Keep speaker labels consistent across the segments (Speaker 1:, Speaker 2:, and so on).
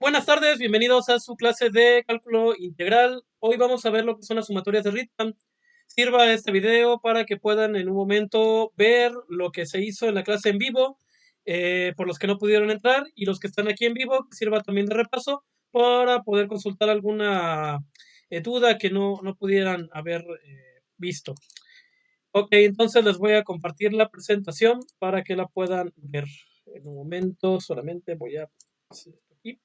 Speaker 1: Buenas tardes, bienvenidos a su clase de cálculo integral. Hoy vamos a ver lo que son las sumatorias de Riemann. Sirva este video para que puedan en un momento ver lo que se hizo en la clase en vivo, por los que no pudieron entrar y los que están aquí en vivo, que sirva también de repaso para poder consultar alguna duda que no pudieran haber visto. Ok, entonces les voy a compartir la presentación para que la puedan ver. En un momento solamente voy a hacer esto aquí.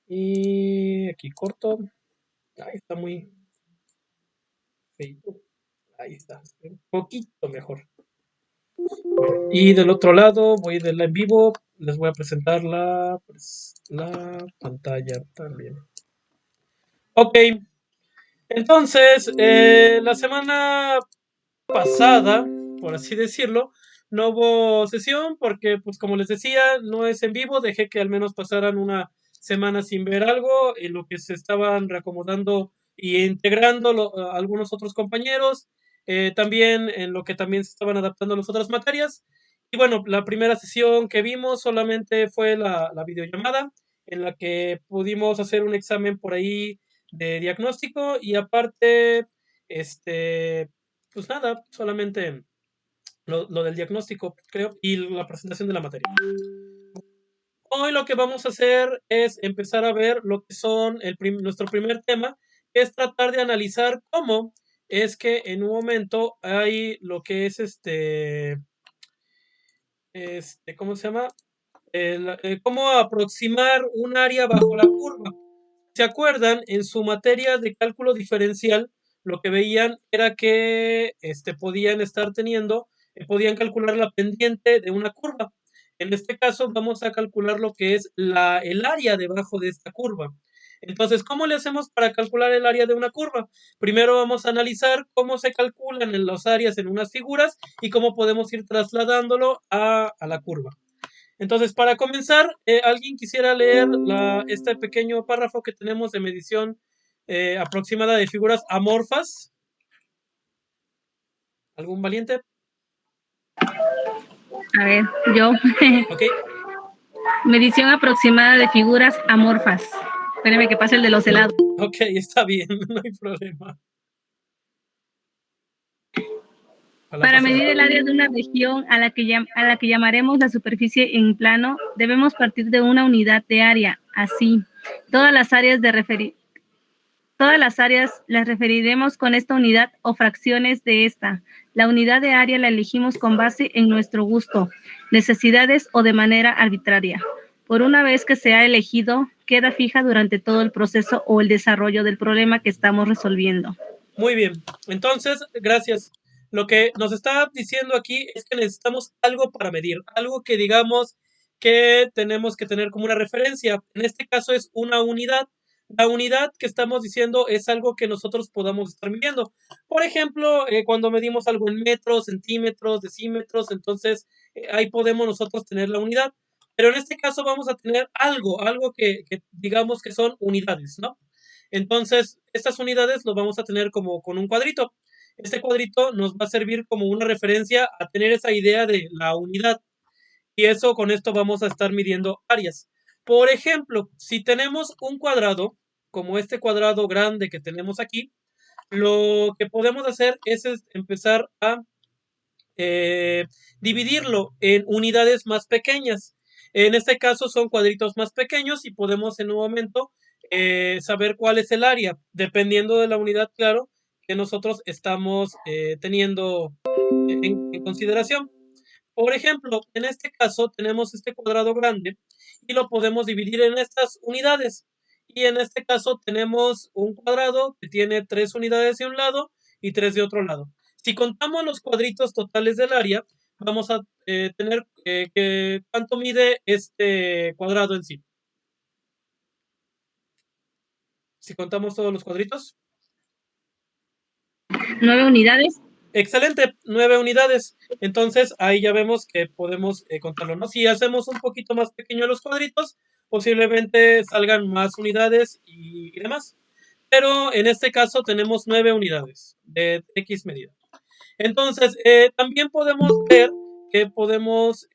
Speaker 1: Y aquí corto. Ahí está muy feito. Ahí está. Un poquito mejor. Bueno, y del otro lado, voy de la en vivo. Les voy a presentar la pantalla también. Ok. Entonces, la semana pasada, por así decirlo, no hubo sesión porque, pues como les decía, no es en vivo. Dejé que al menos pasaran una semana sin ver algo, en lo que se estaban reacomodando y integrando algunos otros compañeros, también en lo que también se estaban adaptando las otras materias. Y bueno, la primera sesión que vimos solamente fue la videollamada, en la que pudimos hacer un examen por ahí de diagnóstico y aparte, pues nada, solamente lo del diagnóstico, creo, y la presentación de la materia. Hoy lo que vamos a hacer es empezar a ver lo que son nuestro primer tema, que es tratar de analizar cómo es que en un momento hay lo que es ¿cómo se llama? Cómo aproximar un área bajo la curva. ¿Se acuerdan? En su materia de cálculo diferencial, lo que veían era que podían estar teniendo, podían calcular la pendiente de una curva. En este caso, vamos a calcular lo que es el área debajo de esta curva. Entonces, ¿cómo le hacemos para calcular el área de una curva? Primero vamos a analizar cómo se calculan en las áreas en unas figuras y cómo podemos ir trasladándolo a la curva. Entonces, para comenzar, ¿alguien quisiera leer este pequeño párrafo que tenemos de medición aproximada de figuras amorfas? ¿Algún valiente?
Speaker 2: A ver, yo.
Speaker 1: Ok.
Speaker 2: Medición aproximada de figuras amorfas. Espérame que pase el de los helados.
Speaker 1: Ok, está bien, no hay problema.
Speaker 2: Para medir el área de una región a la que llamaremos la superficie en plano, debemos partir de una unidad de área. Así, todas las áreas las referiremos con esta unidad o fracciones de esta. La unidad de área la elegimos con base en nuestro gusto, necesidades o de manera arbitraria. Por una vez que se ha elegido, queda fija durante todo el proceso o el desarrollo del problema que estamos resolviendo.
Speaker 1: Muy bien, entonces, gracias. Lo que nos está diciendo aquí es que necesitamos algo para medir, algo que digamos que tenemos que tener como una referencia. En este caso es una unidad. La unidad que estamos diciendo es algo que nosotros podamos estar midiendo. Por ejemplo, cuando medimos algo en metros, centímetros, decímetros, entonces ahí podemos nosotros tener la unidad. Pero en este caso vamos a tener algo que digamos que son unidades, ¿no? Entonces, estas unidades lo vamos a tener como con un cuadrito. Este cuadrito nos va a servir como una referencia a tener esa idea de la unidad. Y eso, con esto vamos a estar midiendo áreas. Por ejemplo, si tenemos un cuadrado, como este cuadrado grande que tenemos aquí, lo que podemos hacer es empezar a dividirlo en unidades más pequeñas. En este caso son cuadritos más pequeños y podemos en un momento saber cuál es el área, dependiendo de la unidad, claro, que nosotros estamos teniendo en consideración. Por ejemplo, en este caso tenemos este cuadrado grande y lo podemos dividir en estas unidades. Y en este caso tenemos un cuadrado que tiene 3 unidades de un lado y 3 de otro lado. Si contamos los cuadritos totales del área, vamos a tener cuánto mide este cuadrado en sí. Si contamos todos los cuadritos.
Speaker 2: 9 unidades.
Speaker 1: Excelente, 9 unidades. Entonces ahí ya vemos que podemos contarlo, ¿no? Si hacemos un poquito más pequeño los cuadritos, posiblemente salgan más unidades y demás. Pero en este caso tenemos 9 unidades de X medida. Entonces, también podemos ver que podemos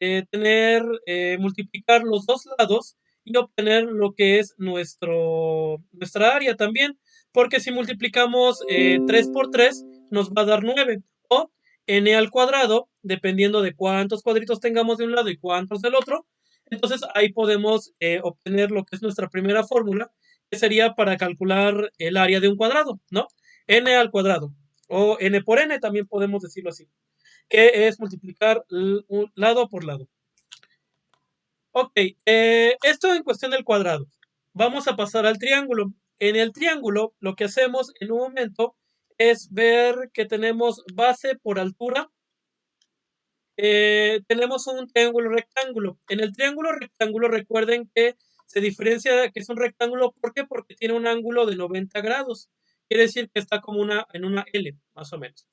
Speaker 1: multiplicar los dos lados y obtener lo que es nuestra área también, porque si multiplicamos 3 por 3 nos va a dar 9, o n al cuadrado, dependiendo de cuántos cuadritos tengamos de un lado y cuántos del otro. Entonces ahí podemos obtener lo que es nuestra primera fórmula, que sería para calcular el área de un cuadrado, ¿no? N al cuadrado, o n por n también podemos decirlo así, que es multiplicar un lado por lado. Ok, esto en cuestión del cuadrado. Vamos a pasar al triángulo. En el triángulo, lo que hacemos en un momento es ver que tenemos base por altura. Tenemos un triángulo rectángulo. En el triángulo rectángulo, recuerden que se diferencia de que es un rectángulo. ¿Por qué? Porque tiene un ángulo de 90 grados. Quiere decir que está como en una L, más o menos.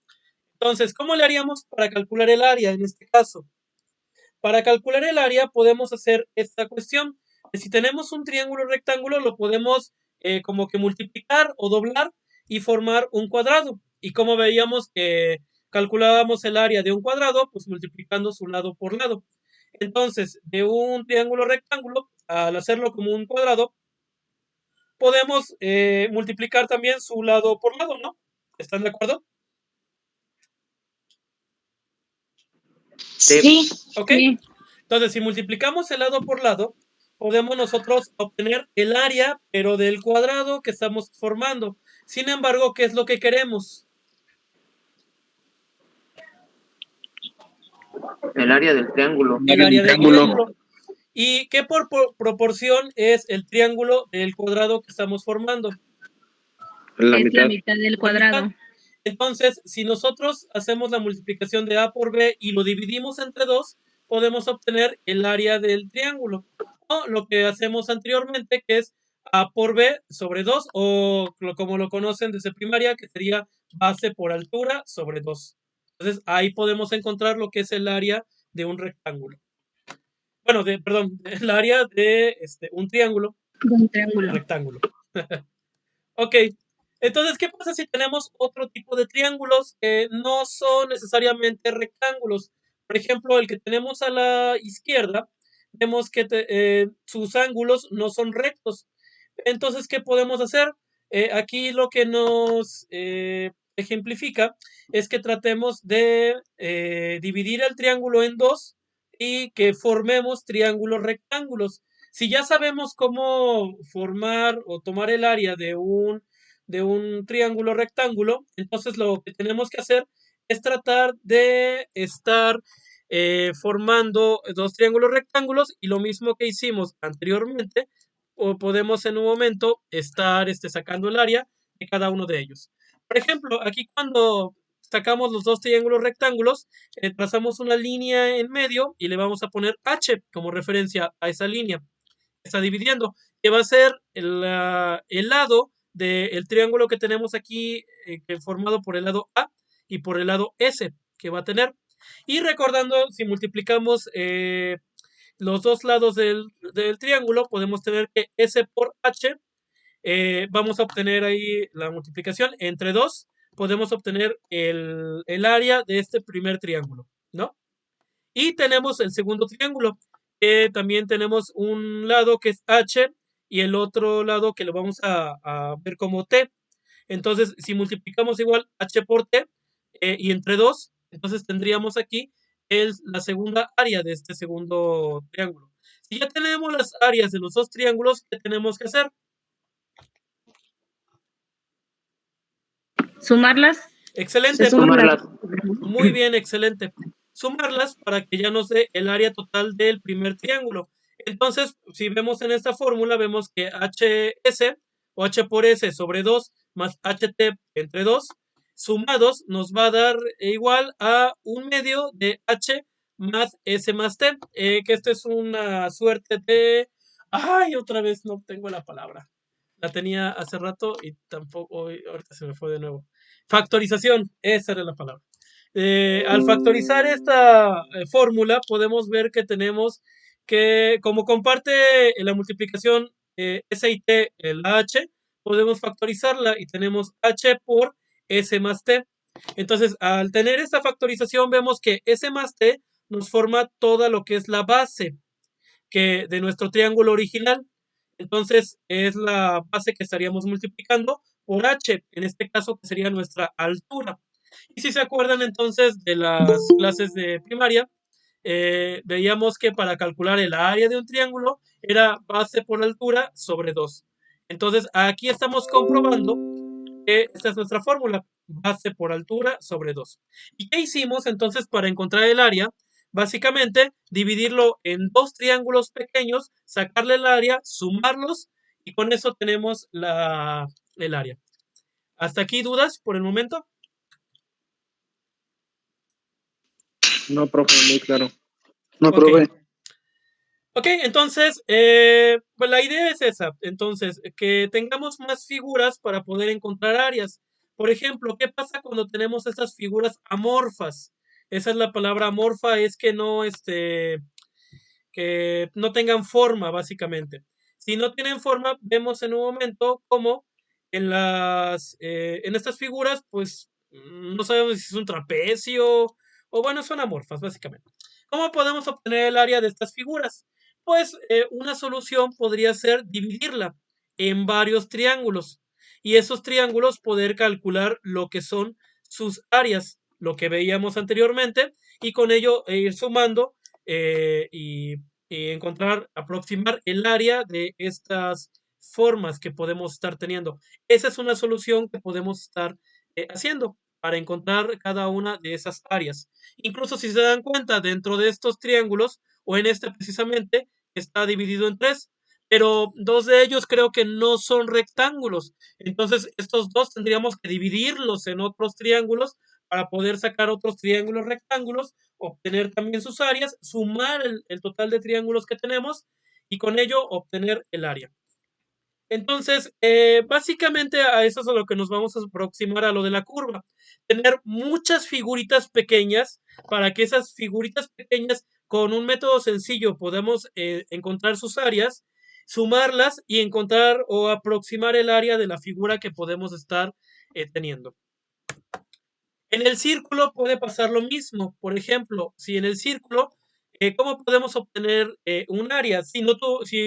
Speaker 1: Entonces, ¿cómo le haríamos para calcular el área en este caso? Para calcular el área podemos hacer esta cuestión. Si tenemos un triángulo rectángulo, lo podemos como que multiplicar o doblar y formar un cuadrado. Y como veíamos que calculábamos el área de un cuadrado, pues multiplicando su lado por lado. Entonces, de un triángulo rectángulo, al hacerlo como un cuadrado, podemos multiplicar también su lado por lado, ¿no? ¿Están de acuerdo?
Speaker 3: Sí.
Speaker 1: ¿Ok?
Speaker 2: Sí.
Speaker 1: Entonces, si multiplicamos el lado por lado, podemos nosotros obtener el área, pero del cuadrado que estamos formando. Sin embargo, ¿qué es lo que queremos?
Speaker 3: El área del triángulo.
Speaker 1: El área del triángulo. ¿Y qué por proporción es el triángulo del cuadrado que estamos formando?
Speaker 2: La mitad del cuadrado.
Speaker 1: Entonces, si nosotros hacemos la multiplicación de A por B y lo dividimos entre 2, podemos obtener el área del triángulo. O lo que hacemos anteriormente, que es A por B sobre 2, o como lo conocen desde primaria, que sería base por altura sobre 2. Entonces, ahí podemos encontrar lo que es el área de un rectángulo. Bueno, perdón, el área de un triángulo.
Speaker 2: De un triángulo.
Speaker 1: Rectángulo. Ok, entonces, ¿qué pasa si tenemos otro tipo de triángulos que no son necesariamente rectángulos? Por ejemplo, el que tenemos a la izquierda, vemos que sus ángulos no son rectos. Entonces, ¿qué podemos hacer? Aquí lo que nos ejemplifica es que tratemos de dividir el triángulo en dos y que formemos triángulos rectángulos. Si ya sabemos cómo formar o tomar el área de un triángulo rectángulo, entonces lo que tenemos que hacer es tratar de estar formando dos triángulos rectángulos, y lo mismo que hicimos anteriormente, o podemos en un momento estar sacando el área de cada uno de ellos. Por ejemplo, aquí cuando sacamos los dos triángulos rectángulos, trazamos una línea en medio y le vamos a poner H como referencia a esa línea que está dividiendo, que va a ser el lado del triángulo que tenemos aquí, formado por el lado A y por el lado S que va a tener. Y recordando, si multiplicamos los dos lados del triángulo, podemos tener que S por H, vamos a obtener ahí la multiplicación entre 2, podemos obtener el área de este primer triángulo, ¿no? Y tenemos el segundo triángulo, también tenemos un lado que es H y el otro lado que lo vamos a ver como T. Entonces, si multiplicamos igual H por T y entre 2, entonces tendríamos aquí la segunda área de este segundo triángulo. Si ya tenemos las áreas de los dos triángulos, ¿qué tenemos que hacer?
Speaker 2: ¿Sumarlas?
Speaker 1: Excelente.
Speaker 3: Sumarlas.
Speaker 1: Muy bien, excelente. Sumarlas para que ya nos dé el área total del primer triángulo. Entonces, si vemos en esta fórmula, vemos que HS o H por S sobre 2 más HT entre 2 sumados nos va a dar igual a 1/2 de H más S más T, que esto es una suerte de... ¡Ay! Otra vez no tengo la palabra. La tenía hace rato y tampoco, ahorita se me fue de nuevo. Factorización, esa era la palabra. Al factorizar esta fórmula, podemos ver que tenemos que, como comparte la multiplicación S y T en la H, podemos factorizarla y tenemos H por S más T. Entonces, al tener esta factorización, vemos que S más T nos forma toda lo que es la base de nuestro triángulo original. Entonces es la base que estaríamos multiplicando por h, en este caso que sería nuestra altura. Y si se acuerdan entonces de las clases de primaria, veíamos que para calcular el área de un triángulo era base por altura sobre 2. Entonces aquí estamos comprobando que esta es nuestra fórmula, base por altura sobre 2. ¿Y qué hicimos entonces para encontrar el área? Básicamente, dividirlo en dos triángulos pequeños, sacarle el área, sumarlos y con eso tenemos el área. ¿Hasta aquí dudas por el momento?
Speaker 4: No, profe, muy claro. No,
Speaker 1: Ok.
Speaker 4: profe.
Speaker 1: Ok, entonces, pues la idea es esa. Entonces, que tengamos más figuras para poder encontrar áreas. Por ejemplo, ¿qué pasa cuando tenemos estas figuras amorfas? Esa es la palabra amorfa, es que no tengan forma, básicamente. Si no tienen forma, vemos en un momento como en estas figuras, pues no sabemos si es un trapecio o bueno, son amorfas, básicamente. ¿Cómo podemos obtener el área de estas figuras? Pues una solución podría ser dividirla en varios triángulos y esos triángulos poder calcular lo que son sus áreas, lo que veíamos anteriormente, y con ello ir sumando y aproximar el área de estas formas que podemos estar teniendo. Esa es una solución que podemos estar haciendo para encontrar cada una de esas áreas. Incluso si se dan cuenta, dentro de estos triángulos, o en este precisamente, está dividido en tres, pero dos de ellos creo que no son rectángulos. Entonces, estos dos tendríamos que dividirlos en otros triángulos para poder sacar otros triángulos rectángulos, obtener también sus áreas, sumar el total de triángulos que tenemos y con ello obtener el área. Entonces, básicamente a eso es a lo que nos vamos a aproximar a lo de la curva. Tener muchas figuritas pequeñas para que esas figuritas pequeñas con un método sencillo podamos encontrar sus áreas, sumarlas y encontrar o aproximar el área de la figura que podemos estar teniendo. En el círculo puede pasar lo mismo. Por ejemplo, si en el círculo, ¿cómo podemos obtener un área? Si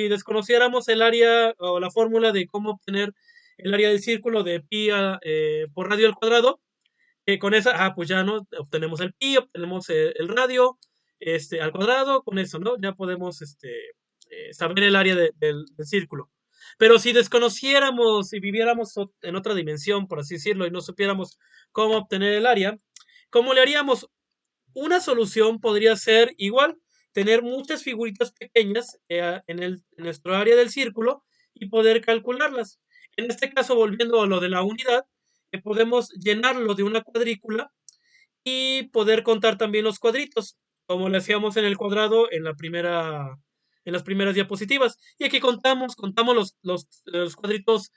Speaker 1: desconociéramos el área o la fórmula de cómo obtener el área del círculo de pi por radio al cuadrado, con esa, pues ya no obtenemos el pi, obtenemos el radio al cuadrado, con eso, ¿no? Ya podemos saber el área del círculo. Pero si desconociéramos y viviéramos en otra dimensión, por así decirlo, y no supiéramos cómo obtener el área, ¿cómo le haríamos? Una solución podría ser igual, tener muchas figuritas pequeñas en nuestro área del círculo y poder calcularlas. En este caso, volviendo a lo de la unidad, podemos llenarlo de una cuadrícula y poder contar también los cuadritos, como le hacíamos en el cuadrado en las primeras diapositivas. Y aquí contamos los cuadritos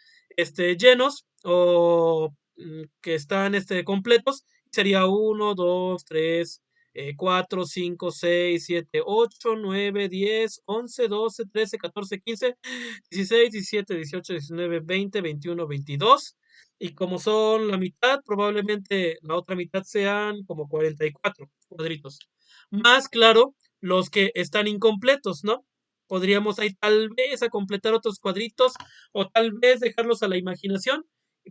Speaker 1: llenos o que están completos. Sería 1, 2, 3, 4, 5, 6, 7, 8, 9, 10, 11, 12, 13, 14, 15, 16, 17, 18, 19, 20, 21, 22. Y como son la mitad, probablemente la otra mitad sean como 44 cuadritos. Más claro, los que están incompletos, ¿no? Podríamos ahí tal vez a completar otros cuadritos o tal vez dejarlos a la imaginación,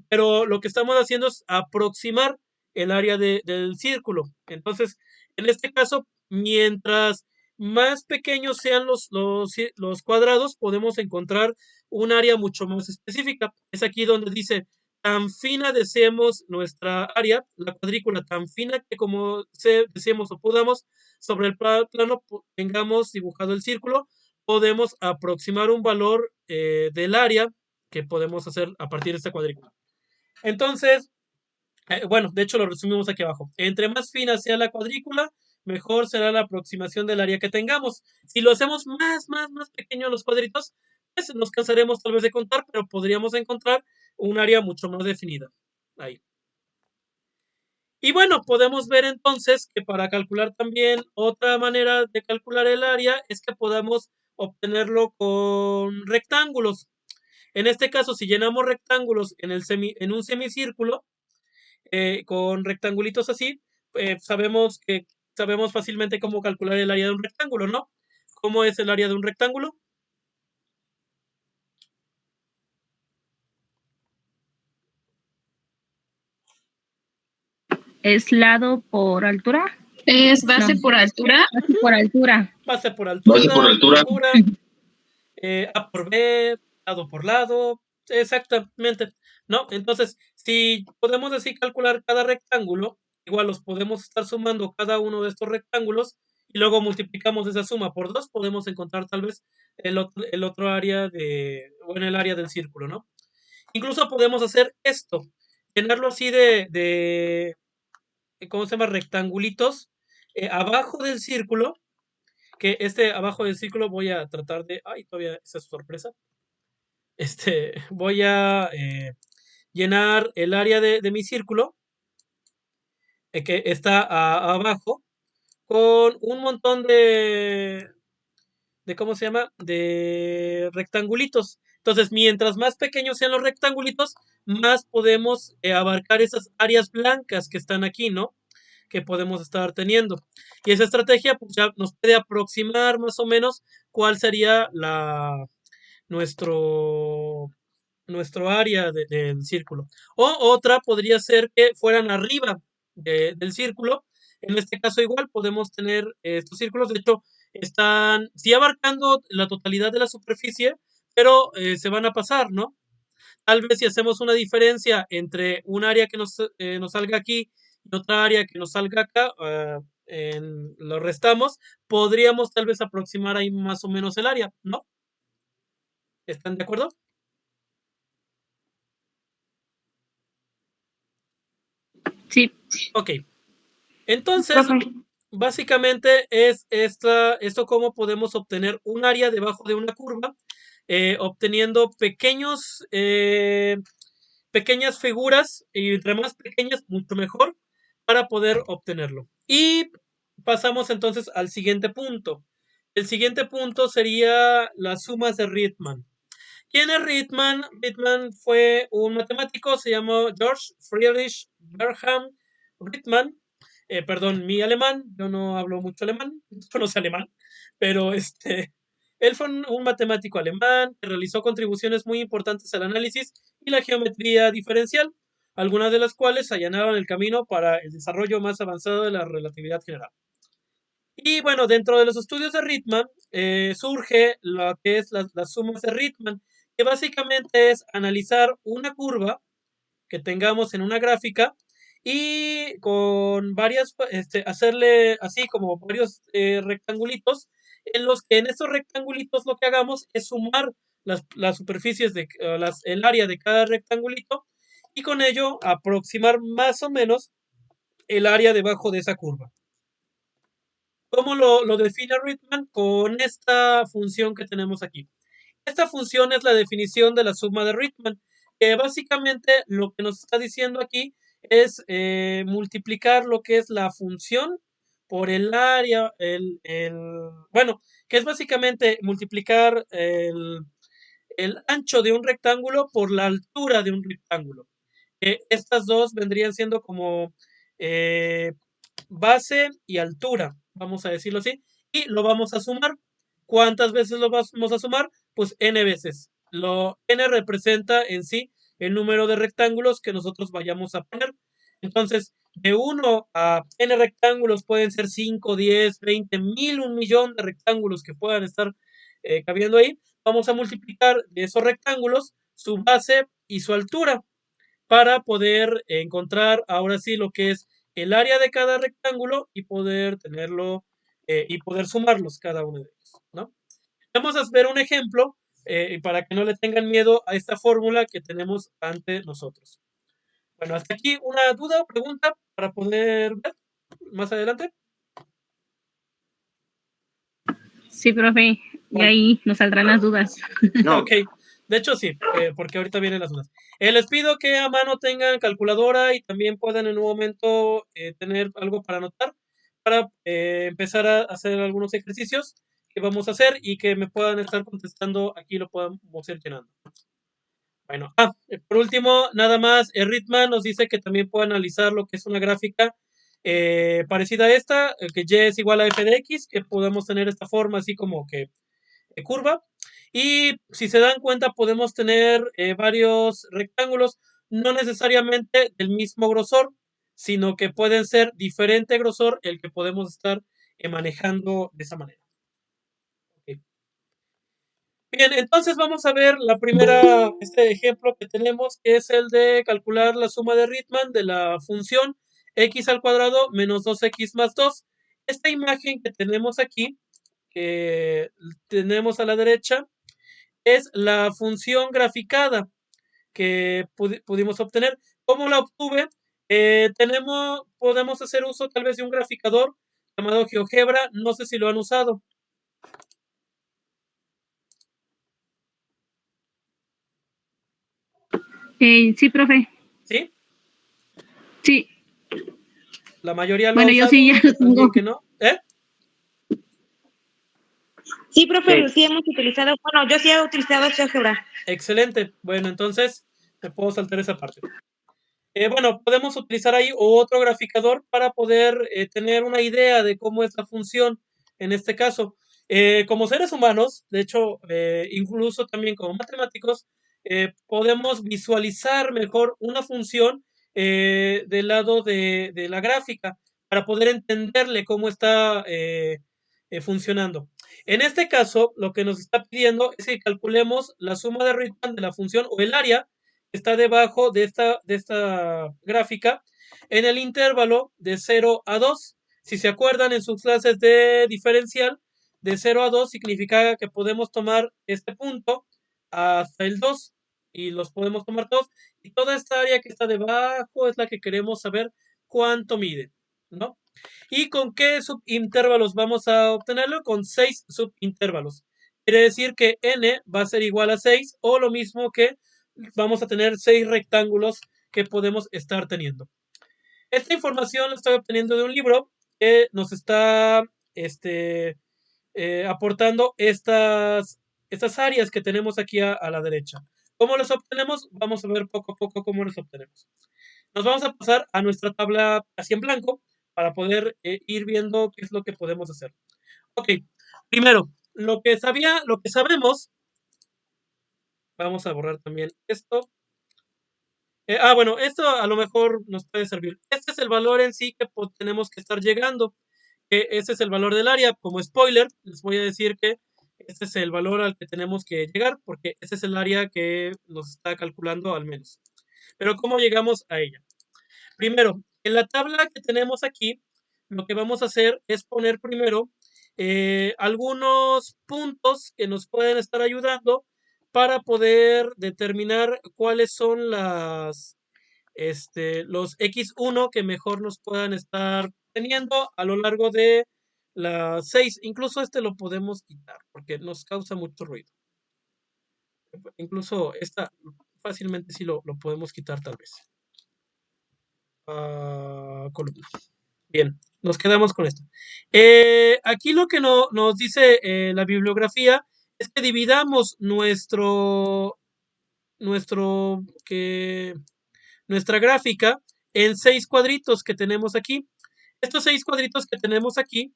Speaker 1: pero lo que estamos haciendo es aproximar el área del círculo. Entonces, en este caso, mientras más pequeños sean los cuadrados, podemos encontrar un área mucho más específica. Es aquí donde dice, tan fina deseemos nuestra área, la cuadrícula tan fina que como deseemos o podamos, sobre el plano tengamos dibujado el círculo, podemos aproximar un valor del área que podemos hacer a partir de esta cuadrícula. Entonces, bueno, de hecho lo resumimos aquí abajo. Entre más fina sea la cuadrícula, mejor será la aproximación del área que tengamos. Si lo hacemos más pequeño los cuadritos, pues nos cansaremos tal vez de contar, pero podríamos encontrar un área mucho más definida. Ahí. Y bueno, podemos ver entonces que para calcular también otra manera de calcular el área es que podamos obtenerlo con rectángulos. En este caso, si llenamos rectángulos en un semicírculo, con rectangulitos así, sabemos que sabemos fácilmente cómo calcular el área de un rectángulo, ¿no? ¿Cómo es el área de un rectángulo?
Speaker 2: ¿Es lado por altura?
Speaker 5: ¿Es base
Speaker 2: No.
Speaker 5: por altura?
Speaker 2: Base por altura.
Speaker 1: Base por altura,
Speaker 3: Base por altura.
Speaker 1: A por B, lado por lado, exactamente, ¿no? Entonces, si podemos así calcular cada rectángulo, igual los podemos estar sumando cada uno de estos rectángulos y luego multiplicamos esa suma por 2, podemos encontrar tal vez el otro área o en el área del círculo, ¿no? Incluso podemos hacer esto, llenarlo así ¿cómo se llama? Rectangulitos abajo del círculo, que abajo del círculo voy a tratar ay, todavía esa es sorpresa. Voy a llenar el área de mi círculo, que está abajo, con un montón ¿cómo se llama? De rectangulitos. Entonces, mientras más pequeños sean los rectangulitos, más podemos abarcar esas áreas blancas que están aquí, ¿no? Que podemos estar teniendo. Y esa estrategia pues, ya nos puede aproximar más o menos cuál sería nuestro área del círculo. O otra podría ser que fueran arriba del círculo. En este caso igual podemos tener estos círculos. De hecho, están sí abarcando la totalidad de la superficie, pero se van a pasar, ¿no? Tal vez si hacemos una diferencia entre un área que nos salga aquí y otra área que nos salga acá, lo restamos, podríamos tal vez aproximar ahí más o menos el área, ¿no? ¿Están de acuerdo?
Speaker 2: Sí.
Speaker 1: Ok. Entonces,
Speaker 5: Profe,
Speaker 1: básicamente es esto cómo podemos obtener un área debajo de una curva, obteniendo pequeñas figuras, y entre más pequeñas, mucho mejor, para poder obtenerlo. Y pasamos entonces al siguiente punto. El siguiente punto sería las sumas de Riemann. ¿Quién es Riemann? Riemann fue un matemático, se llamó George Friedrich Wilhelm Riemann. Perdón, mi alemán, yo no hablo mucho alemán, yo no sé alemán, pero él fue un matemático alemán que realizó contribuciones muy importantes al análisis y la geometría diferencial, algunas de las cuales allanaron el camino para el desarrollo más avanzado de la relatividad general. Y bueno, dentro de los estudios de Riemann surge lo que es las sumas de Riemann, que básicamente es analizar una curva que tengamos en una gráfica y con hacerle así como varios rectangulitos, en los que en estos rectangulitos lo que hagamos es sumar las superficies el área de cada rectangulito y con ello aproximar más o menos el área debajo de esa curva. ¿Cómo lo define Riemann? Con esta función que tenemos aquí. Esta función es la definición de la suma de Riemann, que básicamente lo que nos está diciendo aquí es multiplicar lo que es la función por el área, bueno, que es básicamente multiplicar el ancho de un rectángulo por la altura de un rectángulo. Estas dos vendrían siendo como base y altura, vamos a decirlo así, y lo vamos a sumar. ¿Cuántas veces lo vamos a sumar? Pues n veces. N representa en sí el número de rectángulos que nosotros vayamos a poner. Entonces, de 1 a n rectángulos pueden ser 5, 10, 20, 1000, 1.000.000 de rectángulos que puedan estar cabiendo ahí. Vamos a multiplicar de esos rectángulos su base y su altura para poder encontrar ahora sí lo que es el área de cada rectángulo y poder tenerlo y poder sumarlos cada uno de ellos, ¿no? Vamos a ver un ejemplo para que no le tengan miedo a esta fórmula que tenemos ante nosotros. Bueno, hasta aquí una duda o pregunta para poder ver más adelante.
Speaker 2: Sí, profe. Y ahí nos saldrán las dudas.
Speaker 3: No,
Speaker 1: Ok, de hecho sí, porque ahorita vienen las dudas. Les pido que a mano tengan calculadora y también puedan en un momento tener algo para anotar, para empezar a hacer algunos ejercicios que vamos a hacer y que me puedan estar contestando, aquí lo podamos ir llenando. Bueno, por último, nada más, Riemann nos dice que también puede analizar lo que es una gráfica parecida a esta, que y es igual a f de x, que podemos tener esta forma así como que curva. Y si se dan cuenta, podemos tener varios rectángulos, no necesariamente del mismo grosor, sino que pueden ser diferente grosor el que podemos estar manejando de esa manera. Ok. Bien, entonces vamos a ver este ejemplo que tenemos, que es el de calcular la suma de Riemann de la función x al cuadrado menos 2x más 2. Esta imagen que tenemos aquí, que tenemos a la derecha, es la función graficada que pudimos obtener. ¿Cómo la obtuve? Podemos hacer uso tal vez de un graficador llamado GeoGebra. No sé si lo han usado.
Speaker 2: Sí, profe.
Speaker 1: ¿Sí?
Speaker 2: Sí.
Speaker 1: La mayoría lo ha
Speaker 2: Bueno, yo
Speaker 1: usado.
Speaker 2: sí ya lo tengo.
Speaker 1: ¿Alguien que no?
Speaker 5: Sí, profe,
Speaker 3: Sí.
Speaker 5: sí hemos utilizado, bueno, yo sí he utilizado GeoGebra.
Speaker 1: Excelente. Bueno, entonces me puedo saltar esa parte. Bueno, podemos utilizar ahí otro graficador para poder tener una idea de cómo es la función en este caso. Como seres humanos, de hecho, incluso también como matemáticos, podemos visualizar mejor una función del lado de la gráfica para poder entenderle cómo está funcionando. En este caso, lo que nos está pidiendo es que calculemos la suma de Riemann de la función o el área que está debajo de esta gráfica en el intervalo de 0 a 2. Si se acuerdan en sus clases de diferencial, de 0 a 2 significa que podemos tomar este punto hasta el 2 y los podemos tomar todos. Y toda esta área que está debajo es la que queremos saber cuánto mide, ¿no? ¿Y con qué subintervalos vamos a obtenerlo? Con 6 subintervalos. Quiere decir que n va a ser igual a 6 o lo mismo que vamos a tener 6 rectángulos que podemos estar teniendo. Esta información la estoy obteniendo de un libro que nos está aportando estas áreas que tenemos aquí a la derecha. ¿Cómo los obtenemos? Vamos a ver poco a poco cómo los obtenemos. Nos vamos a pasar a nuestra tabla así en blanco para poder ir viendo qué es lo que podemos hacer. Ok, primero, lo que sabemos, vamos a borrar también esto. Bueno, esto a lo mejor nos puede servir. Este es el valor en sí que tenemos que estar llegando. Este es el valor del área. Como spoiler, les voy a decir que este es el valor al que tenemos que llegar, porque este es el área que nos está calculando al menos. Pero ¿cómo llegamos a ella? Primero, en la tabla que tenemos aquí, lo que vamos a hacer es poner primero algunos puntos que nos pueden estar ayudando para poder determinar cuáles son los X1 que mejor nos puedan estar teniendo a lo largo de las 6. Incluso este lo podemos quitar porque nos causa mucho ruido. Incluso esta fácilmente sí lo podemos quitar tal vez. Columna. Bien, nos quedamos con esto. Aquí lo que nos dice la bibliografía es que dividamos nuestra gráfica en 6 cuadritos que tenemos aquí. Estos 6 cuadritos que tenemos aquí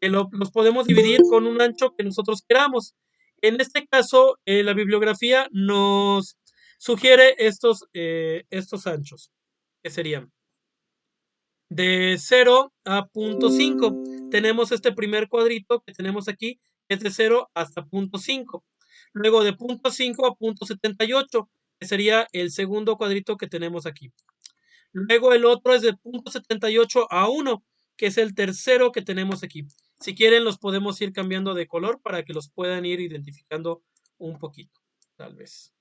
Speaker 1: los podemos dividir con un ancho que nosotros queramos. En este caso, la bibliografía nos sugiere estos anchos, que serían de 0 a 0.5. Tenemos este primer cuadrito que tenemos aquí, es de 0 hasta 0.5. Luego de 0.5 a 0.78, que sería el segundo cuadrito que tenemos aquí. Luego el otro es de 0.78 a 1, que es el tercero que tenemos aquí. Si quieren los podemos ir cambiando de color para que los puedan ir identificando un poquito, tal vez.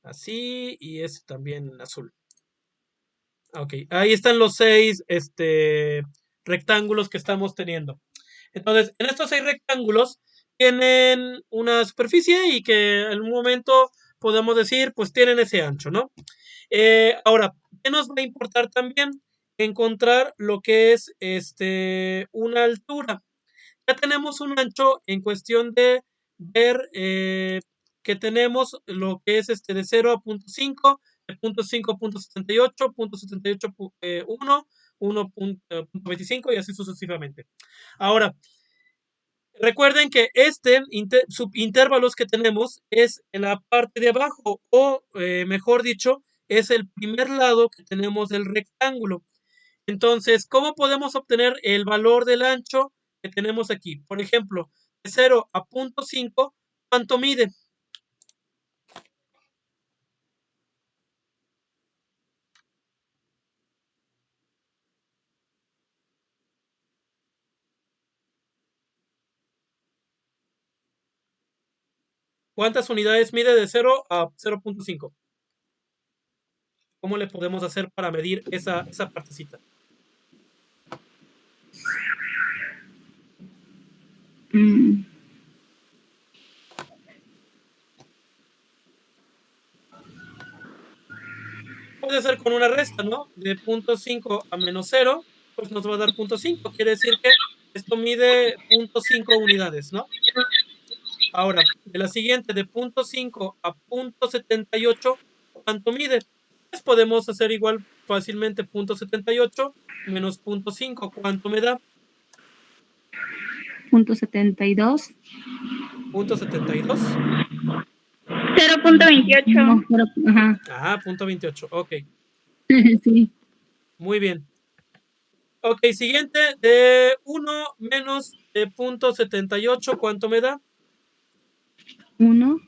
Speaker 1: Así, y este también en azul. Ok, ahí están los 6 rectángulos que estamos teniendo. Entonces, en estos 6 rectángulos tienen una superficie y que en un momento podemos decir, pues tienen ese ancho, ¿no? Ahora, ¿qué nos va a importar también? Encontrar lo que es una altura. Ya tenemos un ancho en cuestión de ver que tenemos lo que es de 0 a 0.5, de 0.5 a 0.78, 0.78 1, 1.25 y así sucesivamente. Ahora, recuerden que subintervalos que tenemos es en la parte de abajo, o mejor dicho, es el primer lado que tenemos del rectángulo. Entonces, ¿cómo podemos obtener el valor del ancho que tenemos aquí? Por ejemplo, de 0 a 0.5, ¿cuánto mide? ¿Cuántas unidades mide de 0 a 0.5? ¿Cómo le podemos hacer para medir esa partecita?
Speaker 2: Mm,
Speaker 1: Puede ser con una resta, ¿no? De 0.5 a menos 0, pues nos va a dar 0.5. Quiere decir que esto mide 0.5 unidades, ¿no? Ahora, de la siguiente, de 0.5 a 0.78, ¿cuánto mide? Pues podemos hacer igual fácilmente 0.78 menos 0.5. ¿Cuánto me da?
Speaker 2: .72.
Speaker 1: 0.72.
Speaker 5: 0.28.
Speaker 2: No, pero, ajá.
Speaker 1: Ah, 0.28. Ok,
Speaker 2: Sí.
Speaker 1: muy bien. Ok, siguiente, de 1 menos de 0.78, ¿cuánto me da?
Speaker 2: 1.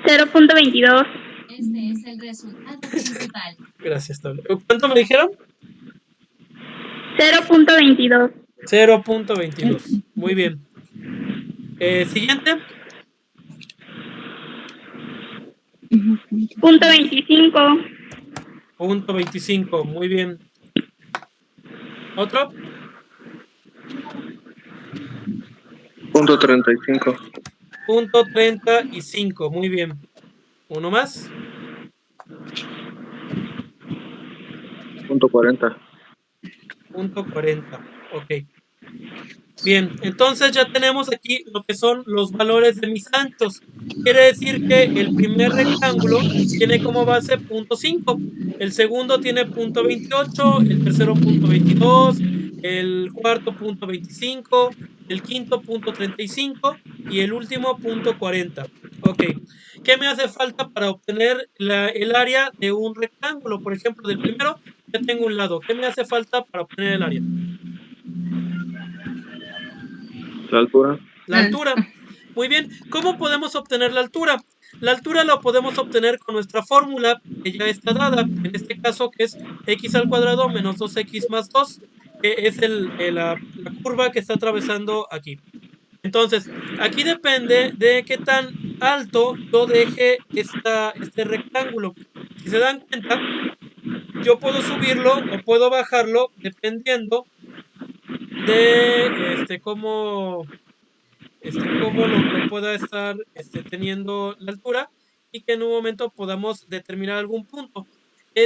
Speaker 5: 0.22.
Speaker 6: Este es el resultado principal.
Speaker 1: Gracias, Tablet. ¿Cuánto me dijeron?
Speaker 5: 0.22.
Speaker 1: 0.22. Muy bien. Siguiente.
Speaker 5: Punto 25.
Speaker 1: 0.25. Muy bien. ¿Otro?
Speaker 4: Punto 35.
Speaker 1: 0.35. Muy bien. ¿Uno más?
Speaker 4: Punto 40.
Speaker 1: 0.40. Ok. Bien, entonces ya tenemos aquí lo que son los valores de mis anchos. Quiere decir que el primer rectángulo tiene como base 0.5, el segundo tiene 0.28, el tercero 0.22, el cuarto 0.25, el quinto 0.35 y el último 0.40. Ok, ¿qué me hace falta para obtener el área de un rectángulo? Por ejemplo, del primero ya tengo un lado. ¿Qué me hace falta para obtener el área?
Speaker 4: La altura.
Speaker 1: La altura. Muy bien. ¿Cómo podemos obtener la altura? La altura la podemos obtener con nuestra fórmula que ya está dada. En este caso, que es x al cuadrado menos 2x más 2, que es la curva que está atravesando aquí. Entonces, aquí depende de qué tan alto yo deje este rectángulo. Si se dan cuenta, yo puedo subirlo o puedo bajarlo dependiendo de cómo lo pueda estar teniendo la altura y que en un momento podamos determinar algún punto.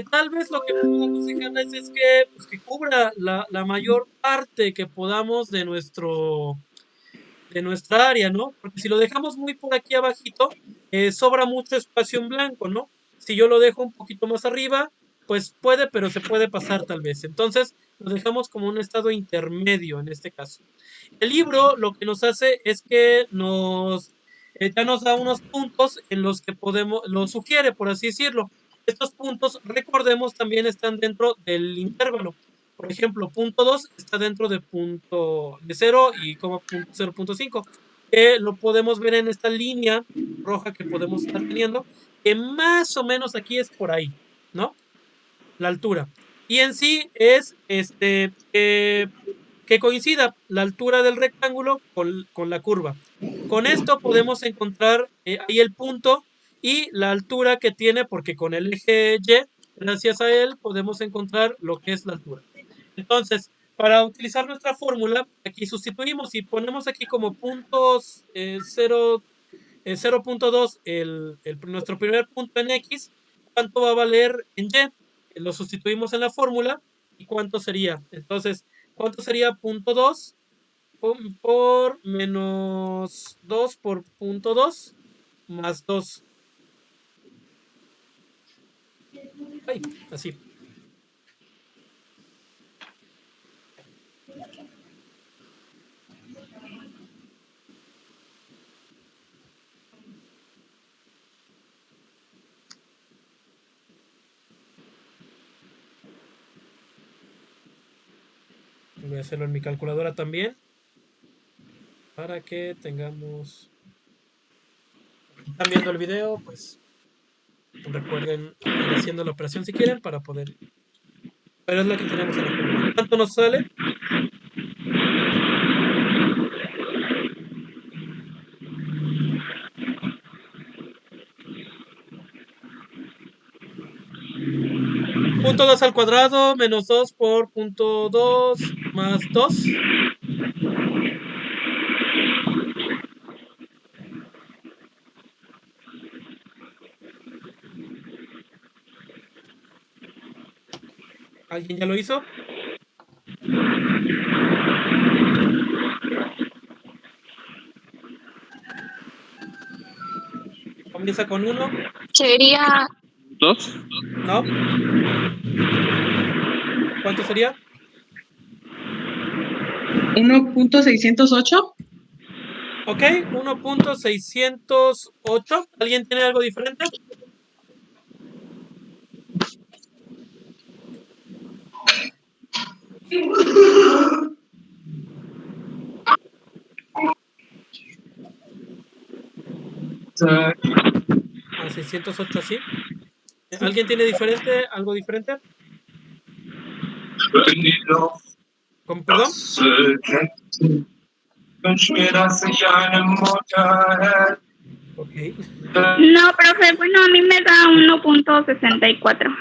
Speaker 1: Tal vez lo que puedo aconsejarles es que, pues, que cubra la mayor parte que podamos de nuestra área, ¿no? Porque si lo dejamos muy por aquí abajito, sobra mucho espacio en blanco, ¿no? Si yo lo dejo un poquito más arriba, pues puede, pero se puede pasar tal vez. Entonces, lo dejamos como un estado intermedio en este caso. El libro lo que nos hace es que ya nos da unos puntos en los que lo sugiere, por así decirlo. Estos puntos, recordemos, también están dentro del intervalo. Por ejemplo, punto 2 está dentro de 0 y 0.5, que lo podemos ver en esta línea roja que podemos estar teniendo, que más o menos aquí es por ahí, ¿no? La altura. Y en sí es que coincida la altura del rectángulo con la curva. Con esto podemos encontrar ahí el punto y la altura que tiene, porque con el eje Y, gracias a él, podemos encontrar lo que es la altura. Entonces, para utilizar nuestra fórmula, aquí sustituimos y ponemos aquí como puntos 0.2 nuestro primer punto en X, ¿cuánto va a valer en Y? Lo sustituimos en la fórmula y ¿cuánto sería? Entonces, ¿cuánto sería punto 2 por menos 2 por punto 2 más 2? Ay, así. Voy a hacerlo en mi calculadora también. Para que tengamos... Están viendo el video, pues recuerden ir haciendo la operación si quieren para poder... Pero es la que tenemos en la fórmula. ¿Cuánto nos sale? Punto 2 al cuadrado menos 2 por punto 2 más 2. ¿Alguien ya lo hizo? Comienza con 1.
Speaker 5: Sería
Speaker 4: 2.
Speaker 1: ¿No? ¿Cuánto sería?
Speaker 7: 1.608.
Speaker 1: Ok, 1.608. ¿Alguien tiene algo diferente? A 608 así. ¿Alguien tiene diferente? ¿Algo diferente? ¿Perdón? Ok.
Speaker 5: No, profe, bueno, a mí me da 1.64,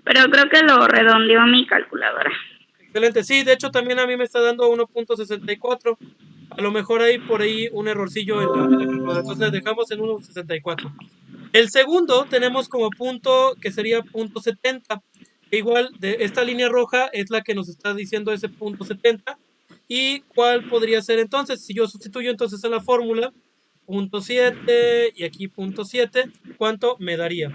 Speaker 5: pero creo que lo redondeó mi calculadora.
Speaker 1: Excelente. Sí, de hecho también a mí me está dando 1.64. A lo mejor hay por ahí un errorcillo en la calculadora. Entonces dejamos en 1.64. El segundo tenemos como punto que sería punto 70. Que igual de esta línea roja es la que nos está diciendo ese punto 70. ¿Y cuál podría ser entonces? Si yo sustituyo entonces a la fórmula punto 7 y aquí punto 7, ¿cuánto me daría?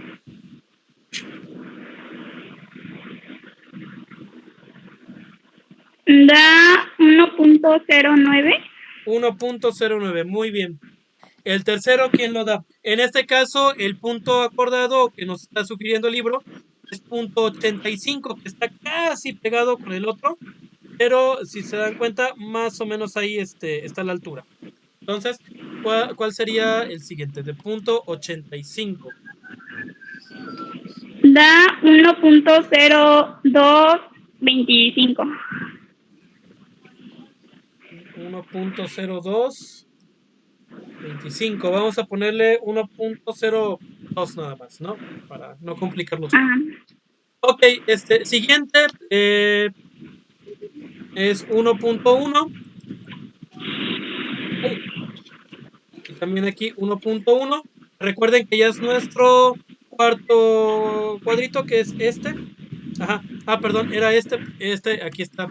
Speaker 5: Da 1.09.
Speaker 1: 1.09, muy bien. El tercero, ¿quién lo da? En este caso, el punto acordado que nos está sugiriendo el libro es punto 85, que está casi pegado con el otro, pero si se dan cuenta, más o menos ahí está la altura. Entonces, ¿cuál sería el siguiente? De punto 85.
Speaker 5: Da 1.0225.
Speaker 1: 1.0225. Vamos a ponerle 1.02 nada más, ¿no? Para no complicarlo.
Speaker 5: Ajá.
Speaker 1: Ok, siguiente es 1.1. Y también aquí 1.1. Recuerden que ya es nuestro cuarto cuadrito, que es este. Ajá. Ah, perdón, era este. Aquí está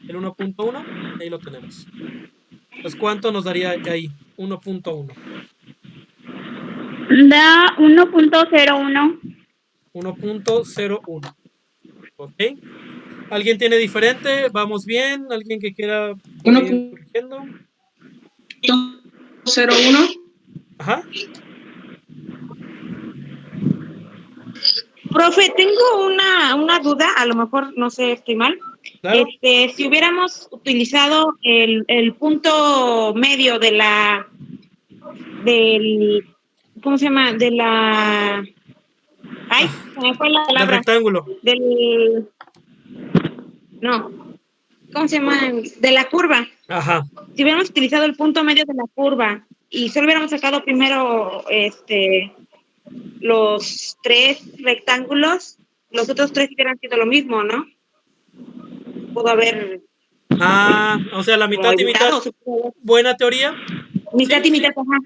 Speaker 1: el 1.1. Ahí lo tenemos. Pues, ¿cuánto nos daría ahí? 1.1.
Speaker 5: Da 1.01.
Speaker 1: 1.01. Ok. ¿Alguien tiene diferente? ¿Vamos bien? ¿Alguien que quiera ir corrigiendo?
Speaker 7: 1.01.
Speaker 1: Ajá.
Speaker 8: Profe, tengo una duda, a lo mejor no sé, estoy mal.
Speaker 1: Claro.
Speaker 8: Si hubiéramos utilizado el punto medio del, ¿cómo se llama? Se me fue la palabra.
Speaker 1: Del rectángulo.
Speaker 8: No, ¿cómo se llama? De la curva.
Speaker 1: Ajá.
Speaker 8: Si hubiéramos utilizado el punto medio de la curva y solo hubiéramos sacado primero los 3 rectángulos, los otros 3 hubieran sido lo mismo, ¿no? Pudo haber...
Speaker 1: O sea, la mitad y mitad. Buena teoría.
Speaker 8: Mitad y mitad, ajá.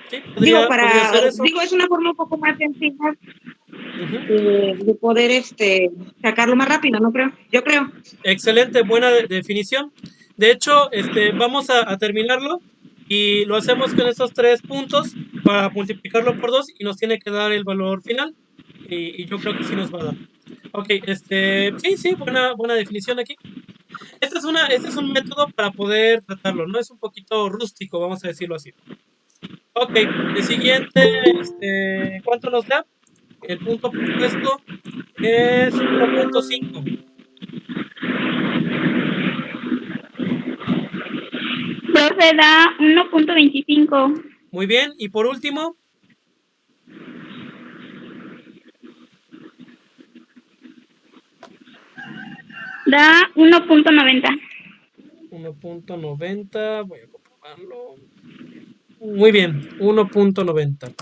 Speaker 1: Sí, podría ser eso.
Speaker 8: Es una forma un poco más sencilla de poder sacarlo más rápido, ¿no creo? Yo creo.
Speaker 1: Excelente, buena definición. De hecho, vamos a terminarlo y lo hacemos con esos 3 puntos para multiplicarlo por 2 y nos tiene que dar el valor final. Y yo creo que sí nos va a dar. Ok, sí, buena definición aquí. Este es un método para poder tratarlo, ¿no? Es un poquito rústico, vamos a decirlo así. Ok, el siguiente, ¿cuánto nos da? El punto propuesto es 1.5.
Speaker 5: Profe, da 1.25.
Speaker 1: Muy bien, y por último,
Speaker 5: Da 1.90.
Speaker 1: 1.90, voy a comprobarlo. Muy bien, 1.90.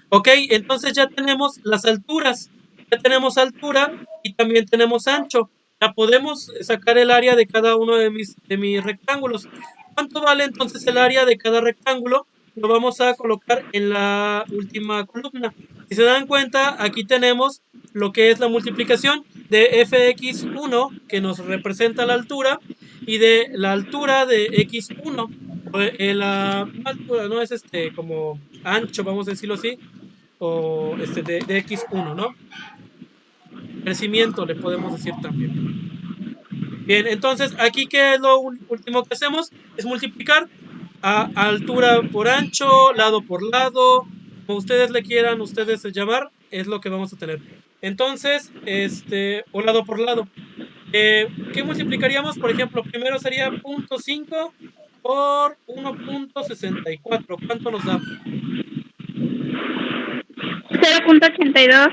Speaker 1: Ok, entonces ya tenemos las alturas. Ya tenemos altura y también tenemos ancho. Ya podemos sacar el área de cada uno de mis rectángulos. ¿Cuánto vale entonces el área de cada rectángulo? Lo vamos a colocar en la última columna. Si se dan cuenta, aquí tenemos lo que es la multiplicación de fx1, que nos representa la altura, y de la altura de x1. La altura no es como ancho, vamos a decirlo así, o de x1, ¿no? Crecimiento le podemos decir también. Bien, entonces aquí ¿qué es lo último que hacemos? Es multiplicar a altura por ancho, lado por lado, como ustedes le quieran ustedes llamar, es lo que vamos a tener. Entonces, o lado por lado. ¿Qué multiplicaríamos? Por ejemplo, primero sería 0.5 por 1.64. ¿Cuánto nos da?
Speaker 5: 0.82.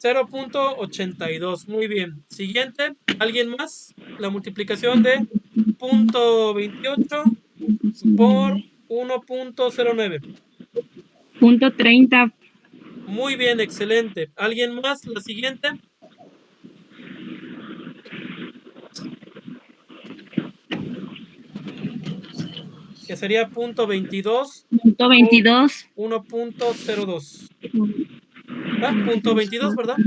Speaker 1: 0.82. Muy bien. Siguiente. ¿Alguien más? La multiplicación de 0.28 por 1.09.
Speaker 2: Punto 30.
Speaker 1: Muy bien, excelente. ¿Alguien más? La siguiente. Que sería 0.22
Speaker 2: Punto 22.
Speaker 1: 1.02. Ah, 0.22, ¿verdad?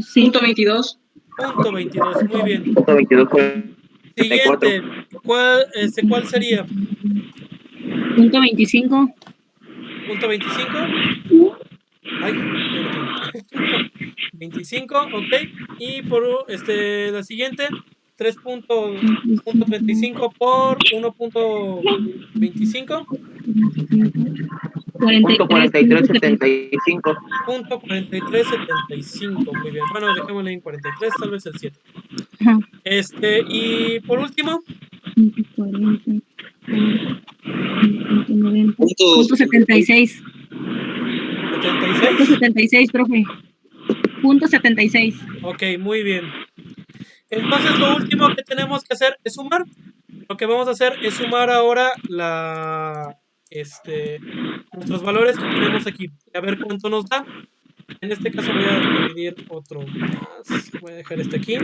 Speaker 2: Sí.
Speaker 8: Punto 22.
Speaker 1: Punto 22. Muy bien.
Speaker 3: 22.44.
Speaker 1: Siguiente. ¿Cuál sería?
Speaker 2: Punto 25.
Speaker 1: Punto 25. Ay, ya lo tengo. 25, ok. Y por la siguiente, 3.35 por 1.25.
Speaker 3: Punto 43.75.
Speaker 1: Punto 43.75. Muy bien. Bueno, dejémosle en 43, tal vez el 7.
Speaker 2: Ajá.
Speaker 1: Y por último,
Speaker 2: Punto 40. Punto 90. Punto 76.
Speaker 1: 76.
Speaker 2: Punto 76, profe. Punto 76.
Speaker 1: Ok, muy bien. Entonces lo último que tenemos que hacer es sumar. Lo que vamos a hacer es sumar ahora nuestros valores que tenemos aquí. A ver cuánto nos da. En este caso voy a dividir otro más. Voy a dejar este aquí.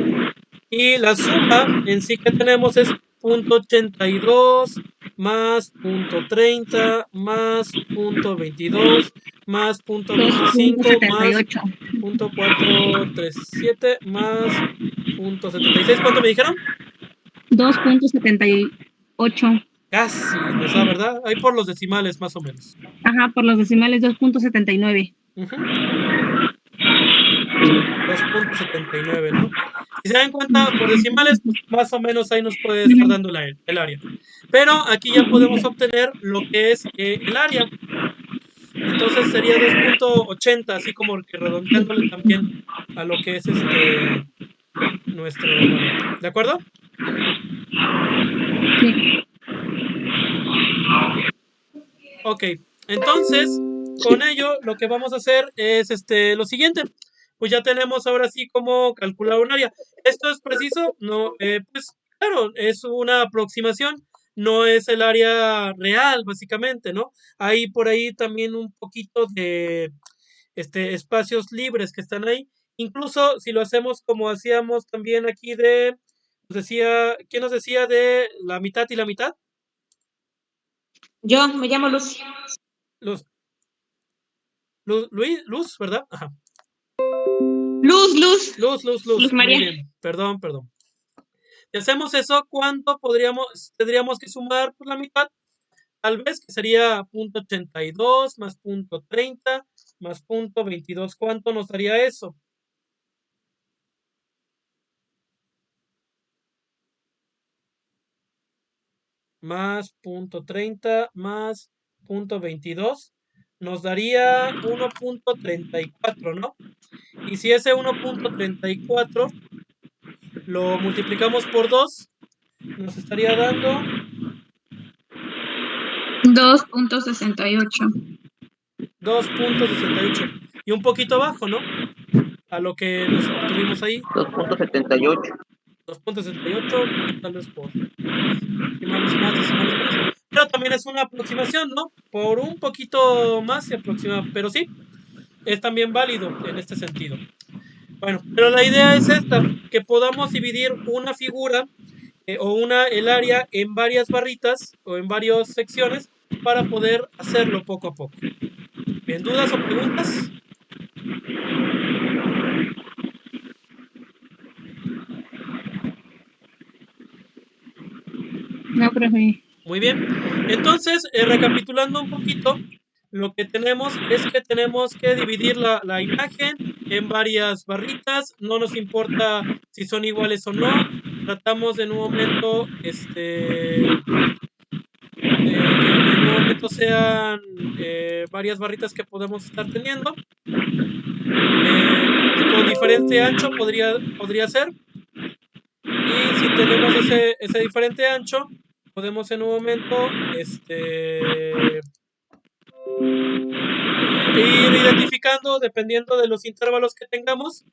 Speaker 1: Y la suma en sí que tenemos es 0.82 más 0.30 más 0.22 más 0.25 más
Speaker 2: 2.78.
Speaker 1: 0.437 más 0.76. ¿Cuánto me dijeron?
Speaker 2: 2.78.
Speaker 1: Casi, o sea, ¿verdad? Ahí por los decimales, más o menos.
Speaker 2: Ajá, por los decimales 2.79.
Speaker 1: 2.79, ¿no? Si se dan cuenta, por decimales, pues más o menos ahí nos puede estar dando el área. Pero aquí ya podemos obtener lo que es el área. Entonces sería 2.80, así como que redondeándole también a lo que es nuestro valor. ¿De acuerdo?
Speaker 2: Sí.
Speaker 1: Ok, entonces con ello lo que vamos a hacer es lo siguiente. Pues ya tenemos ahora sí cómo calcular un área. ¿Esto es preciso? No, pues claro, es una aproximación, no es el área real, básicamente, ¿no? Hay por ahí también un poquito de espacios libres que están ahí. Incluso si lo hacemos como hacíamos también aquí ¿quién nos decía de la mitad y la mitad?
Speaker 8: Yo me llamo Luz.
Speaker 1: Luz, Luz, ¿verdad? Ajá.
Speaker 8: Luz.
Speaker 1: Luz.
Speaker 8: Luz
Speaker 1: Muy
Speaker 8: María.
Speaker 1: bien. Perdón. Si hacemos eso, ¿cuánto tendríamos que sumar por la mitad? Tal vez que sería 0.82 más 0.30 más 0.22. ¿Cuánto nos daría eso? más punto 30 más punto 22 nos daría 1.34, ¿no? Y si ese 1.34 lo multiplicamos por 2, nos estaría dando
Speaker 5: 2.68.
Speaker 1: 2.68. Y un poquito abajo, ¿no? A lo que nos tuvimos ahí.
Speaker 3: 2.78.
Speaker 1: 2.68, tal vez por decimales más, decimales menos. Pero también es una aproximación, ¿no? Por un poquito más se aproxima, pero sí, es también válido en este sentido. Bueno, pero la idea es esta, que podamos dividir una figura el área en varias barritas o en varias secciones para poder hacerlo poco a poco. ¿Bien, dudas o preguntas?
Speaker 2: No, profe.
Speaker 1: Muy bien. Entonces, recapitulando un poquito, lo que tenemos es que tenemos que dividir la imagen en varias barritas. No nos importa si son iguales o no. Tratamos en un momento, que en un momento sean varias barritas que podemos estar teniendo. Con diferente ancho podría ser. Y si tenemos ese diferente ancho, podemos en un momento ir identificando, dependiendo de los intervalos que tengamos,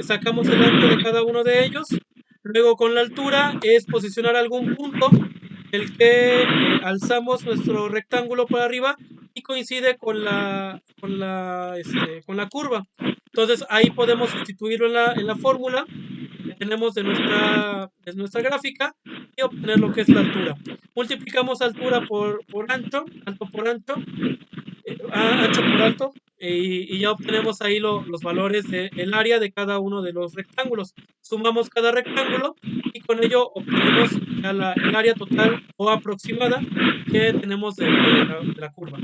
Speaker 1: sacamos el ancho de cada uno de ellos. Luego con la altura es posicionar algún punto el que alzamos nuestro rectángulo para arriba y coincide con la curva. Entonces ahí podemos sustituirlo en la fórmula que tenemos de nuestra gráfica y obtener lo que es la altura. Multiplicamos altura por ancho, alto por ancho, ancho por alto, y ya obtenemos ahí los valores del área de cada uno de los rectángulos. Sumamos cada rectángulo y con ello obtenemos ya el área total o aproximada que tenemos de la curva.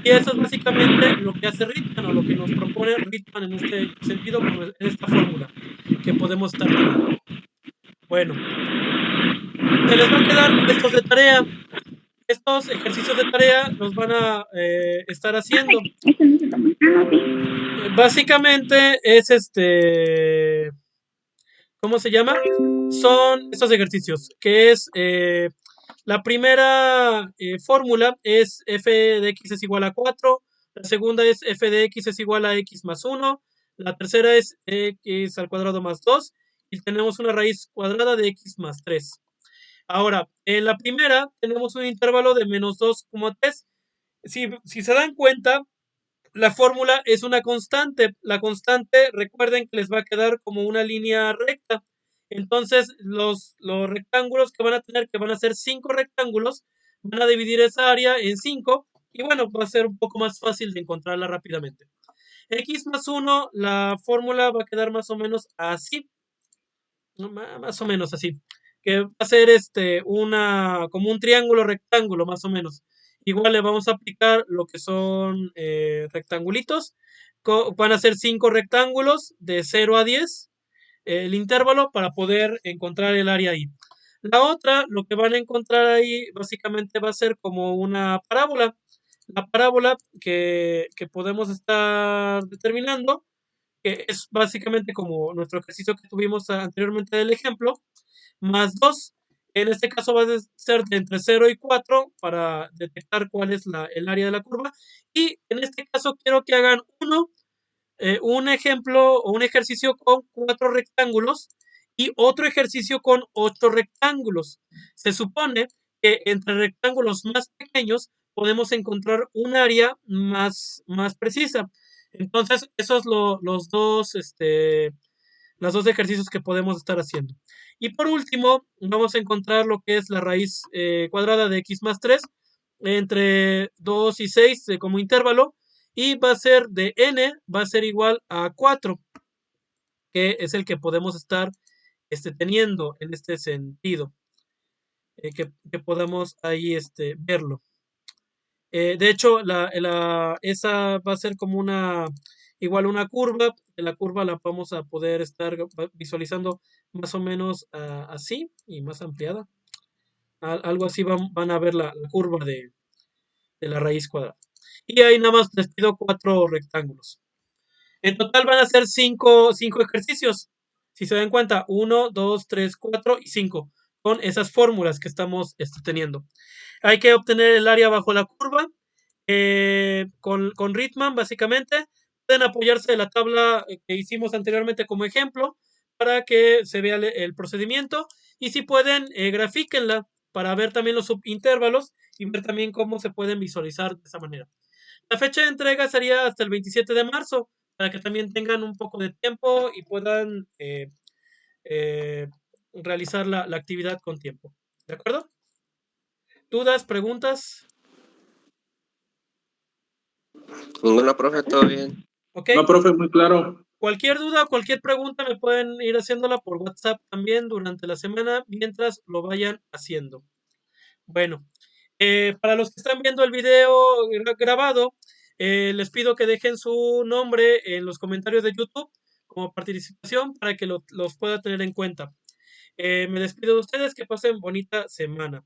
Speaker 1: Y eso es básicamente lo que hace Ritman, o lo que nos propone Ritman en este sentido, en esta fórmula que podemos estar teniendo. Bueno, se les va a quedar estos de tarea. Estos ejercicios de tarea los van a estar haciendo. Básicamente es ¿cómo se llama? Son estos ejercicios, que es la primera fórmula es f de x es igual a 4, la segunda es f de x es igual a x más 1, la tercera es x al cuadrado más 2 y tenemos una raíz cuadrada de x más 3. Ahora, en la primera tenemos un intervalo de menos 2,3. Si se dan cuenta, la fórmula es una constante. La constante, recuerden que les va a quedar como una línea recta. Entonces, los rectángulos que van a tener, que van a ser 5 rectángulos, van a dividir esa área en 5. Y bueno, va a ser un poco más fácil de encontrarla rápidamente. X más 1, la fórmula va a quedar más o menos así. Más o menos así. Que va a ser como un triángulo rectángulo, más o menos. Igual le vamos a aplicar lo que son rectangulitos. Van a ser 5 rectángulos de 0 a 10 el intervalo para poder encontrar el área ahí. La otra, lo que van a encontrar ahí básicamente va a ser como una parábola. La parábola que podemos estar determinando, que es básicamente como nuestro ejercicio que tuvimos anteriormente del ejemplo, más 2. En este caso va a ser de entre 0 y 4 para detectar cuál es el área de la curva. Y en este caso quiero que hagan un ejemplo o un ejercicio con 4 rectángulos y otro ejercicio con 8 rectángulos. Se supone que entre rectángulos más pequeños podemos encontrar un área más precisa. Entonces, esos son los dos ejercicios que podemos estar haciendo. Y por último, vamos a encontrar lo que es la raíz cuadrada de x más 3 entre 2 y 6 como intervalo, y va a ser de n, va a ser igual a 4, que es el que podemos estar teniendo en este sentido, que podamos ahí verlo. De hecho, esa va a ser como igual una curva. La curva la vamos a poder estar visualizando más o menos así y más ampliada. Algo así van a ver la curva de la raíz cuadrada. Y ahí nada más les pido 4 rectángulos. En total van a ser 5 ejercicios. Si se dan cuenta, 1, 2, 3, 4 y 5. Con esas fórmulas que estamos teniendo. Hay que obtener el área bajo la curva con Ritman, básicamente. Pueden apoyarse de la tabla que hicimos anteriormente como ejemplo para que se vea el procedimiento. Y si pueden, grafíquenla para ver también los subintervalos y ver también cómo se pueden visualizar de esa manera. La fecha de entrega sería hasta el 27 de marzo, para que también tengan un poco de tiempo y puedan realizar la actividad con tiempo. ¿De acuerdo? ¿Dudas, preguntas?
Speaker 7: Ninguna, profe, todo bien.
Speaker 1: ¿Ok?
Speaker 4: No, profe, muy claro.
Speaker 1: Cualquier duda, cualquier pregunta me pueden ir haciéndola por WhatsApp también durante la semana mientras lo vayan haciendo. Bueno, para los que están viendo el video grabado, les pido que dejen su nombre en los comentarios de YouTube como participación para que los pueda tener en cuenta. Me despido de ustedes, que pasen bonita semana.